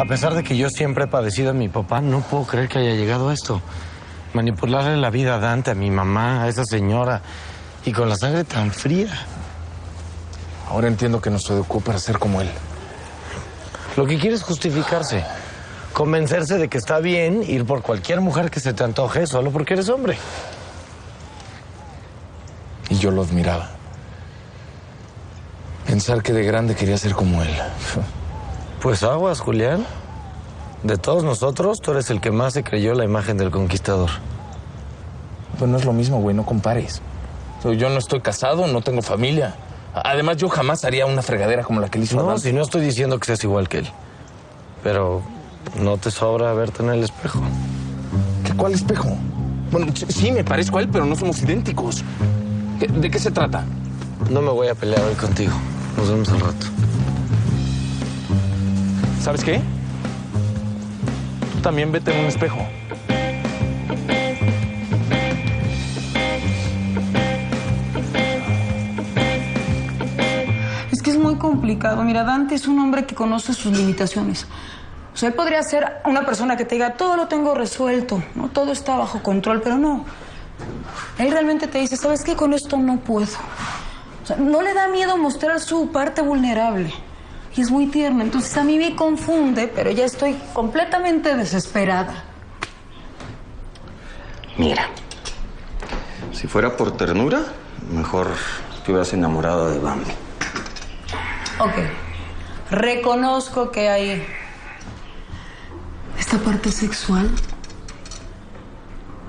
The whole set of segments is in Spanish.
A pesar de que yo siempre he padecido a mi papá, no puedo creer que haya llegado a esto. Manipularle la vida a Dante, a mi mamá, a esa señora, y con la sangre tan fría. Ahora entiendo que nos educó para ser como él. Lo que quiere es justificarse. Convencerse de que está bien ir por cualquier mujer que se te antoje solo porque eres hombre. Y yo lo admiraba. Pensar que de grande quería ser como él. Pues aguas, Julián. De todos nosotros, tú eres el que más se creyó la imagen del conquistador. Pues no es lo mismo, güey, no compares. Yo no estoy casado, no tengo familia. Además, yo jamás haría una fregadera como la que le hizo a No, Dante. si no estoy diciendo que seas igual que él. Pero no te sobra verte en el espejo. ¿Cuál espejo? Bueno, sí, me parezco a él, pero no somos idénticos. ¿De qué se trata? No me voy a pelear hoy contigo. Nos vemos al rato. ¿Sabes qué? Tú también vete en un espejo. Es que es muy complicado. Mira, Dante es un hombre que conoce sus limitaciones. O sea, él podría ser una persona que te diga, todo lo tengo resuelto, ¿no? Todo está bajo control, pero no. Él realmente te dice, ¿sabes qué? Con esto no puedo. O sea, no le da miedo mostrar su parte vulnerable. Y es muy tierno. Entonces a mí me confunde, pero ya estoy completamente desesperada. Mira, si fuera por ternura, mejor te hubieras enamorado de Bambi. Ok. Reconozco que hay esta parte sexual.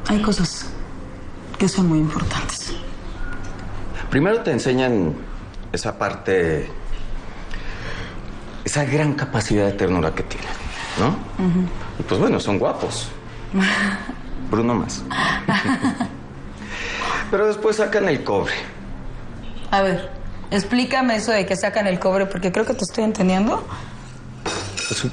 Hay cosas que son muy importantes. Primero te enseñan esa parte, esa gran capacidad de ternura que tienen, ¿no? Uh-huh. Y pues bueno, son guapos. Bruno más. Pero después sacan el cobre. A ver, explícame eso de que sacan el cobre, porque creo que te estoy entendiendo. Es su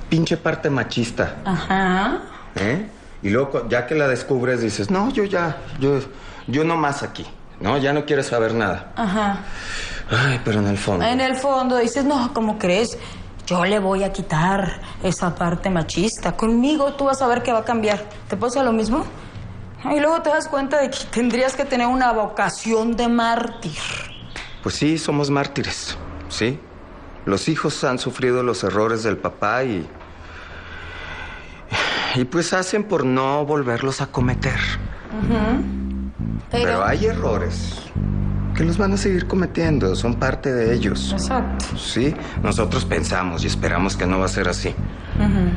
pinche parte machista. Ajá. ¿Eh? Y luego, ya que la descubres, dices, no, yo no más aquí. No, ya no quiero saber nada. Ajá. Ay, pero en el fondo. En el fondo dices, no, ¿cómo crees? Yo le voy a quitar esa parte machista. Conmigo tú vas a ver que va a cambiar. ¿Te pasa lo mismo? Y luego te das cuenta de que tendrías que tener una vocación de mártir. Pues sí, somos mártires, ¿sí? Los hijos han sufrido los errores del papá y pues hacen por no volverlos a cometer. Uh-huh. Pero hay errores que los van a seguir cometiendo, son parte de ellos. Exacto. Sí, nosotros pensamos y esperamos que no va a ser así. Uh-huh.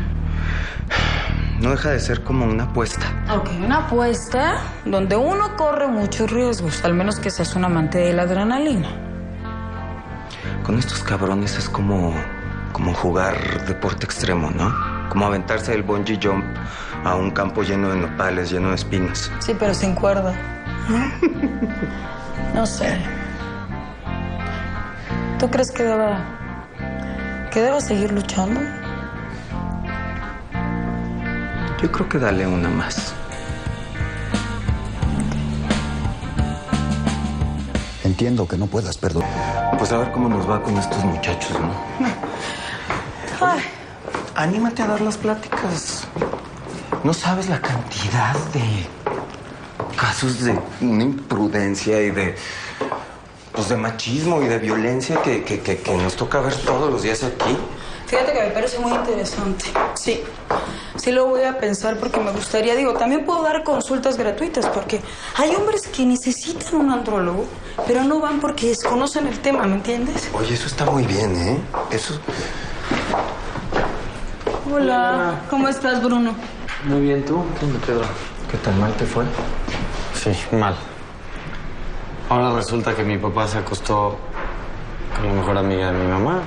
No deja de ser como una apuesta. Ok, una apuesta donde uno corre muchos riesgos, al menos que seas un amante de la adrenalina. Con estos cabrones es como jugar deporte extremo, ¿no? Como aventarse del bungee jump a un campo lleno de nopales, lleno de espinas. Sí, pero sin cuerda. No sé. ¿Tú crees que deba seguir luchando? Yo creo que dale una más. Entiendo que no puedas perdonar. Pues a ver cómo nos va con estos muchachos, ¿no? Ay. Anímate a dar las pláticas. No sabes la cantidad de casos de una imprudencia y de machismo y de violencia que nos toca ver todos los días aquí. Fíjate que me parece muy interesante. Sí lo voy a pensar porque me gustaría, también puedo dar consultas gratuitas porque hay hombres que necesitan un andrólogo, pero no van porque desconocen el tema, ¿me entiendes? Oye, eso está muy bien, ¿eh? Eso... Hola, ¿cómo estás, Bruno? Muy bien, ¿tú? ¿Qué onda, Pedro? ¿Qué tan mal te fue? Sí, mal. Ahora resulta que mi papá se acostó con la mejor amiga de mi mamá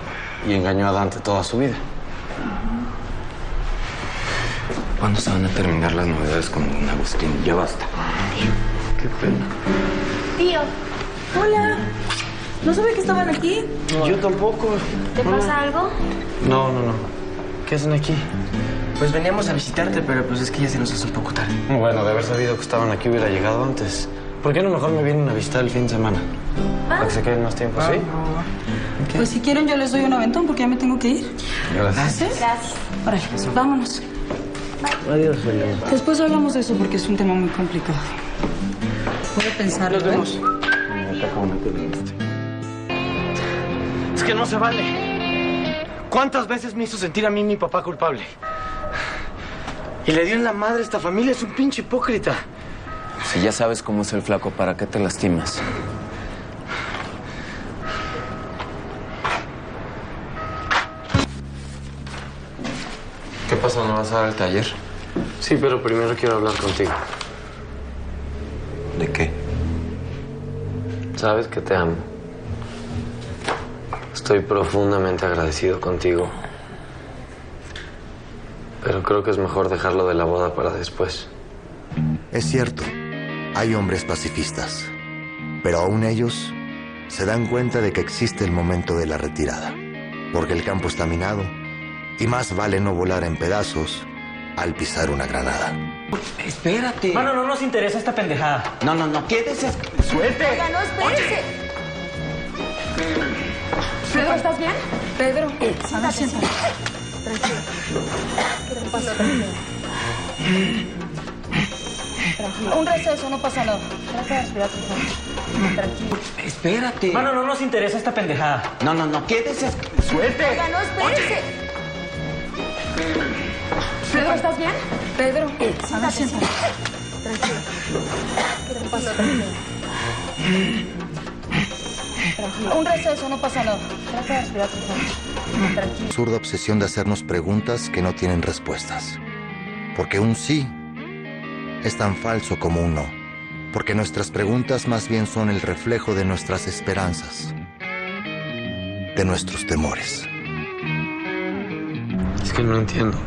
y engañó a Dante toda su vida. ¿Cuándo se van a terminar las novedades con don Agustín? Ya basta. Qué pena. Tío, Hola. ¿No sabía que estaban aquí? No. Yo tampoco. ¿te pasa algo? No. ¿Qué hacen aquí? Pues veníamos a visitarte, pero pues es que ya se nos hace un poco tarde. Bueno, de haber sabido que estaban aquí hubiera llegado antes. ¿por qué no mejor me vienen a visitar el fin de semana? Para que se queden más tiempo, ¿sí? Pues si quieren yo les doy un aventón porque ya me tengo que ir. Gracias. Gracias. Órale, vámonos. Adiós, Felipe. Después hablamos de eso porque es un tema muy complicado. Voy a pensarlo. Nos vemos. Es que no se vale. ¿Cuántas veces me hizo sentir a mí mi papá culpable? Y le dio en la madre a esta familia. Es un pinche hipócrita. Si ya sabes cómo es el flaco, ¿para qué te lastimas? ¿Qué pasa? ¿No vas a dar el taller? Sí, pero primero quiero hablar contigo. ¿De qué? Sabes que te amo. Estoy profundamente agradecido contigo. Pero creo que es mejor dejarlo de la boda para después. Es cierto, hay hombres pacifistas, pero aún ellos se dan cuenta de que existe el momento de la retirada, porque el campo está minado y más vale no volar en pedazos al pisar una granada. Espérate. Mano, no nos interesa esta pendejada. No, quédese. ¡Suelte! Oiga, no, espérese. Pedro, ¿estás bien? Pedro, a ver, siéntate. Tranquilo. ¿Qué pasa? Tranquilo. Un receso, no pasa nada. Trata de respirar, por favor. Tranquilo. Espérate. Mano, no nos interesa esta pendejada. No, quédese. ¡Suelte! Oiga, no, espérese. Pedro, ¿estás bien? Pedro, a ver, siéntate. Tranquilo. ¿Qué pasa? Tranquilo. Un receso, no pasa nada. Trata de respirar, por favor. Tranquilo. Absurda obsesión de hacernos preguntas que no tienen respuestas. Porque un sí es tan falso como un no. Porque nuestras preguntas más bien son el reflejo de nuestras esperanzas, de nuestros temores. Es que no entiendo.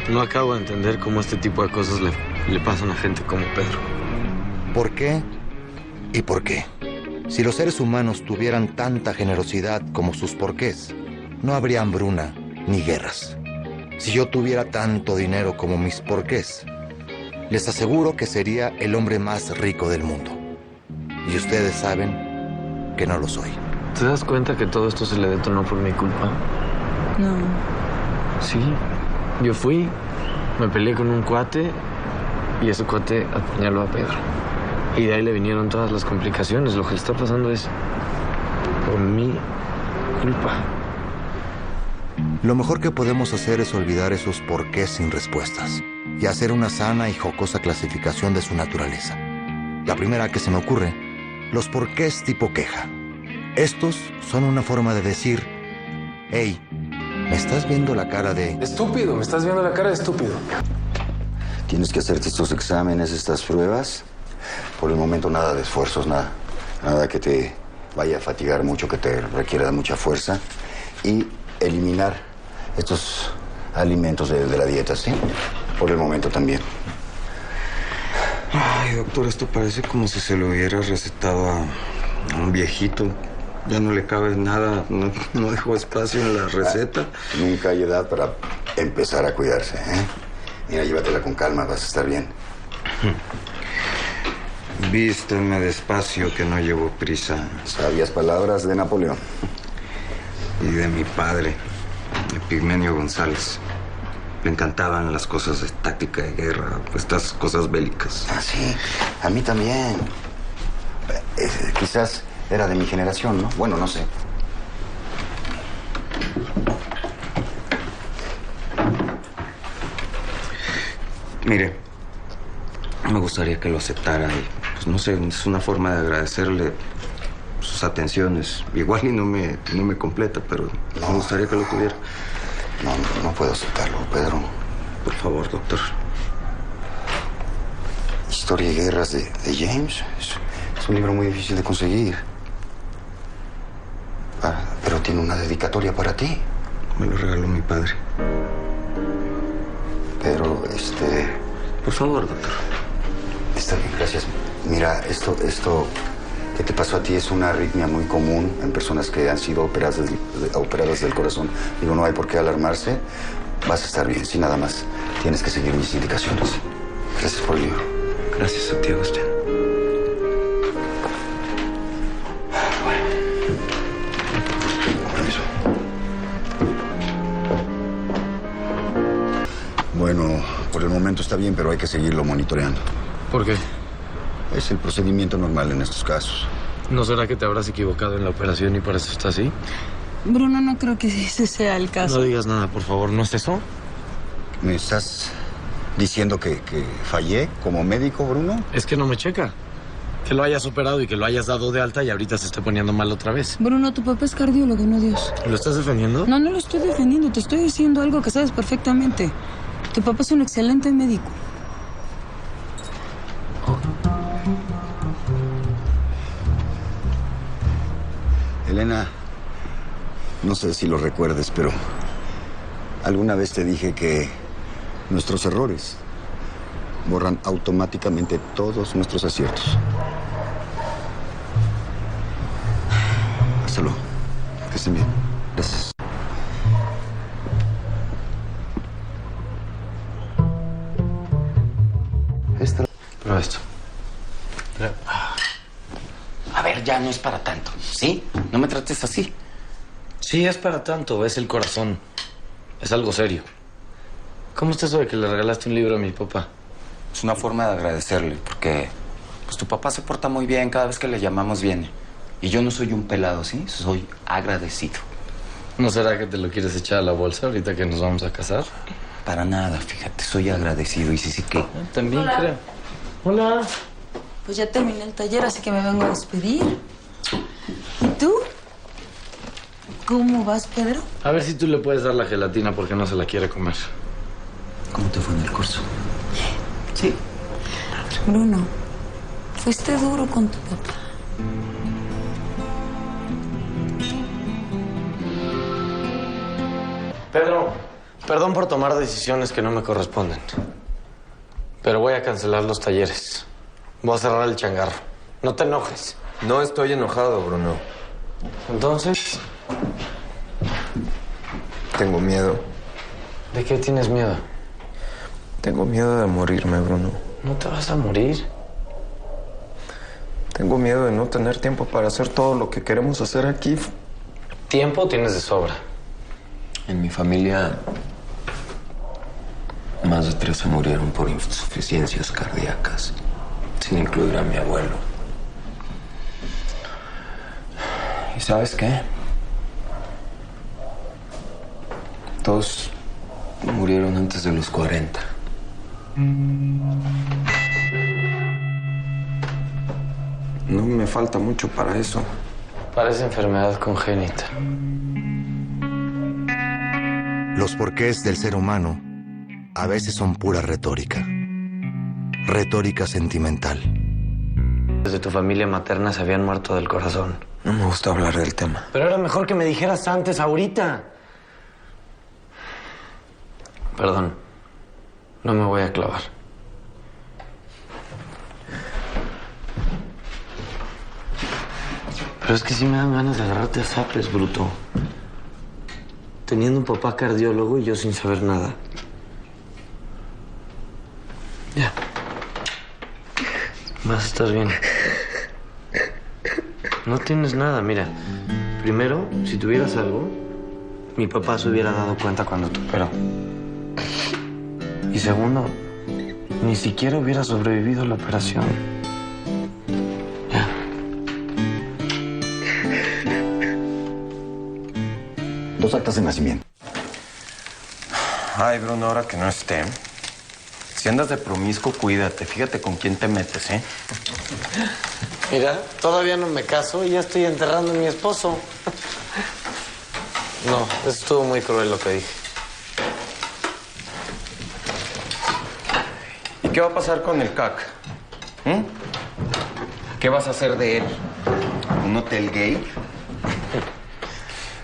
No acabo de entender cómo este tipo de cosas le pasan a gente como Pedro. ¿Por qué? ¿Y por qué? Si los seres humanos tuvieran tanta generosidad como sus porqués, no habría hambruna ni guerras. Si yo tuviera tanto dinero como mis porqués, les aseguro que sería el hombre más rico del mundo. Y ustedes saben que no lo soy. ¿Te das cuenta que todo esto se le detonó por mi culpa? No. Sí. Yo fui, me peleé con un cuate y ese cuate apuñaló a Pedro. Y de ahí le vinieron todas las complicaciones. Lo que le está pasando es por mi culpa. Lo mejor que podemos hacer es olvidar esos porqués sin respuestas y hacer una sana y jocosa clasificación de su naturaleza. La primera que se me ocurre, los porqués tipo queja. Estos son una forma de decir, hey, ¿me estás viendo la cara de...? Estúpido, me estás viendo la cara de estúpido. Tienes que hacerte estos exámenes, estas pruebas. Por el momento nada de esfuerzos, nada que te vaya a fatigar mucho, que te requiera de mucha fuerza. Y eliminar estos alimentos de la dieta, ¿sí? Por el momento también. Ay, doctor, esto parece como si se lo hubiera recetado a un viejito. Ya no le cabe nada, no dejó espacio en la receta. Nunca hay edad para empezar a cuidarse, ¿eh? Mira, llévatela con calma, vas a estar bien. Vísteme despacio, que no llevo prisa. Sabias palabras de Napoleón. Y de mi padre, Epigmenio González. Le encantaban las cosas de táctica de guerra, estas cosas bélicas. Ah, sí, a mí también. Quizás era de mi generación, ¿no? Bueno, no sé. Mire, me gustaría que lo aceptara y, pues, no sé, es una forma de agradecerle sus atenciones. Igual y no me completa, pero me gustaría que lo tuviera. No puedo aceptarlo, Pedro. Por favor, doctor. Historia y guerras de James. Es un libro muy difícil de conseguir. Pero tiene una dedicatoria para ti. Me lo regaló mi padre. Pero, Por favor, doctor. Está bien, gracias. Mira, esto que te pasó a ti es una arritmia muy común en personas que han sido operadas del corazón. Digo, no hay por qué alarmarse. Vas a estar bien, sí, nada más. Tienes que seguir mis indicaciones. Gracias por el libro. Gracias a ti, Agustín. momento está bien, pero hay que seguirlo monitoreando. ¿Por qué? Es el procedimiento normal en estos casos. ¿No será que te habrás equivocado en la operación y por eso está así? Bruno, no creo que ese sea el caso. No digas nada, por favor. ¿No es eso? ¿Me estás diciendo que fallé como médico, Bruno? Es que no me checa. Que lo hayas operado y que lo hayas dado de alta y ahorita se esté poniendo mal otra vez. Bruno, tu papá es cardiólogo, no Dios. ¿Lo estás defendiendo? No, no lo estoy defendiendo. Te estoy diciendo algo que sabes perfectamente. Tu papá es un excelente médico. Elena, no sé si lo recuerdes, pero alguna vez te dije que nuestros errores borran automáticamente todos nuestros aciertos. Hasta luego. Que estén bien. Gracias. Prueba esto. A ver, ya no es para tanto, ¿sí? No me trates así. Sí, es para tanto. Es el corazón. Es algo serio. ¿Cómo está eso de que le regalaste un libro a mi papá? Es una forma de agradecerle, porque pues tu papá se porta muy bien, cada vez que le llamamos viene. Y yo no soy un pelado, ¿sí? Soy agradecido. ¿No será que te lo quieres echar a la bolsa ahorita que nos vamos a casar? Para nada, fíjate, soy agradecido y sí que... También Hola. creo. Hola. Pues ya terminé el taller, así que me vengo a despedir. ¿Y tú? ¿Cómo vas, Pedro? A ver si tú le puedes dar la gelatina porque no se la quiere comer. ¿Cómo te fue en el curso? Sí. Bruno, fuiste duro con tu papá. Pedro, perdón por tomar decisiones que no me corresponden. Pero voy a cancelar los talleres. Voy a cerrar el changarro. No te enojes. No estoy enojado, Bruno. Entonces, Tengo miedo. ¿de qué tienes miedo? Tengo miedo de morirme, Bruno. No te vas a morir. Tengo miedo de no tener tiempo para hacer todo lo que queremos hacer aquí. Tiempo tienes de sobra. En mi familia, más de 3 se murieron por insuficiencias cardíacas, sin incluir a mi abuelo. ¿Y sabes qué? Todos murieron antes de los 40. No me falta mucho para eso. Parece enfermedad congénita. Los porqués del ser humano a veces son pura retórica. Retórica sentimental. Desde tu familia materna se habían muerto del corazón. No me gusta hablar del tema. Pero era mejor que me dijeras antes, ahorita. Perdón. No me voy a clavar. Pero es que sí me dan ganas de agarrarte a zapes, bruto. Teniendo un papá cardiólogo y yo sin saber nada. Ya. Vas a estar bien. No tienes nada, mira. Primero, si tuvieras algo, mi papá se hubiera dado cuenta cuando te operó. Y segundo, ni siquiera hubiera sobrevivido la operación. Ya. Dos actas de nacimiento. Ay, Bruno, ahora que no esté. Si andas de promiscuo, cuídate. Fíjate con quién te metes, ¿eh? Mira, todavía no me caso y ya estoy enterrando a mi esposo. No, eso estuvo muy cruel lo que dije. ¿Y qué va a pasar con el CAC? ¿Qué vas a hacer de él? ¿Un hotel gay?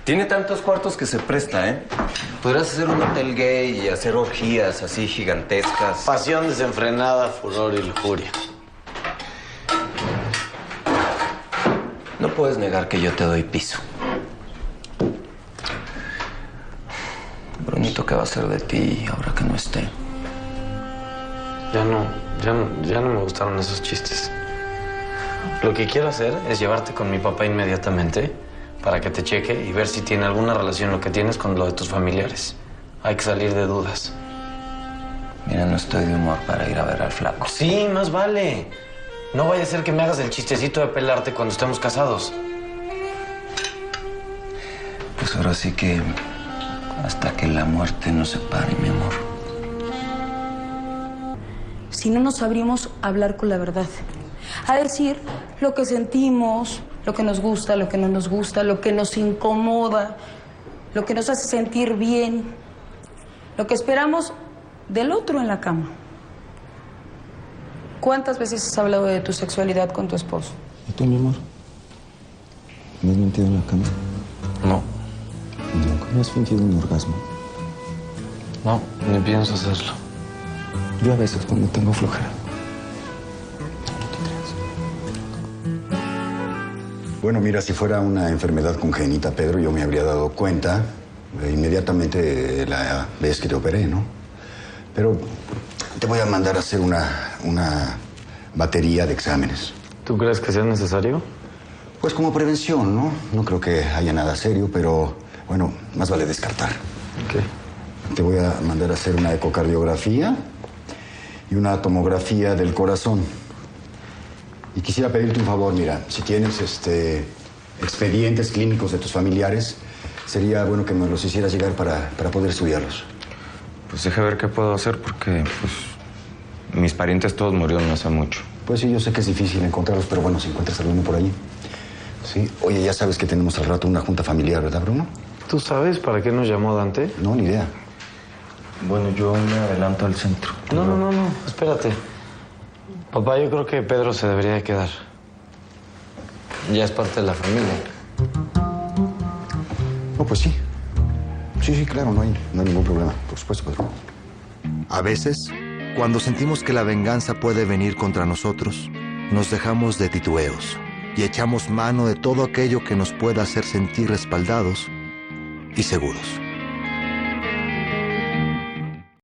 Tiene tantos cuartos que se presta, ¿eh? Podrías hacer un hotel gay y hacer orgías así gigantescas. Pasión desenfrenada, furor y lujuria. No puedes negar que yo te doy piso. Brunito, ¿qué va a hacer de ti ahora que no esté? Ya no me gustaron esos chistes. Lo que quiero hacer es llevarte con mi papá inmediatamente para que te cheque y ver si tiene alguna relación lo que tienes con lo de tus familiares. Hay que salir de dudas. Mira, no estoy de humor para ir a ver al flaco. Sí, más vale. No vaya a ser que me hagas el chistecito de pelarte cuando estemos casados. Pues ahora sí que hasta que la muerte nos separe, mi amor. Si no nos abrimos a hablar con la verdad, a decir lo que sentimos, lo que nos gusta, lo que no nos gusta, lo que nos incomoda, lo que nos hace sentir bien, lo que esperamos del otro en la cama. ¿Cuántas veces has hablado de tu sexualidad con tu esposo? ¿Y tú, mi amor? ¿Me has mentido en la cama? No, ¿Nunca me has fingido un orgasmo? no, ni pienso hacerlo. Yo a veces cuando tengo flojera. Bueno, mira, si fuera una enfermedad congénita, Pedro, yo me habría dado cuenta inmediatamente la vez que te operé, ¿no? Pero te voy a mandar a hacer una batería de exámenes. ¿Tú crees que sea necesario? Pues como prevención, ¿no? No creo que haya nada serio, pero bueno, más vale descartar. ¿Qué? Te voy a mandar a hacer una ecocardiografía y una tomografía del corazón. Y quisiera pedirte un favor, mira, si tienes expedientes clínicos de tus familiares, sería bueno que me los hicieras llegar para poder estudiarlos. Pues deja ver qué puedo hacer porque, pues, mis parientes todos murieron hace mucho. Pues sí, yo sé que es difícil encontrarlos, pero bueno, si encuentras alguno por allí. Sí. Oye, ya sabes que tenemos al rato una junta familiar, ¿verdad, Bruno? ¿Tú sabes para qué nos llamó Dante? No, ni idea. Bueno, yo me adelanto al centro. No, espérate. Papá, yo creo que Pedro se debería de quedar. Ya es parte de la familia. No, pues sí. Sí, claro, no hay ningún problema. Por supuesto, Pedro. A veces, cuando sentimos que la venganza puede venir contra nosotros, nos dejamos de titubeos y echamos mano de todo aquello que nos pueda hacer sentir respaldados y seguros.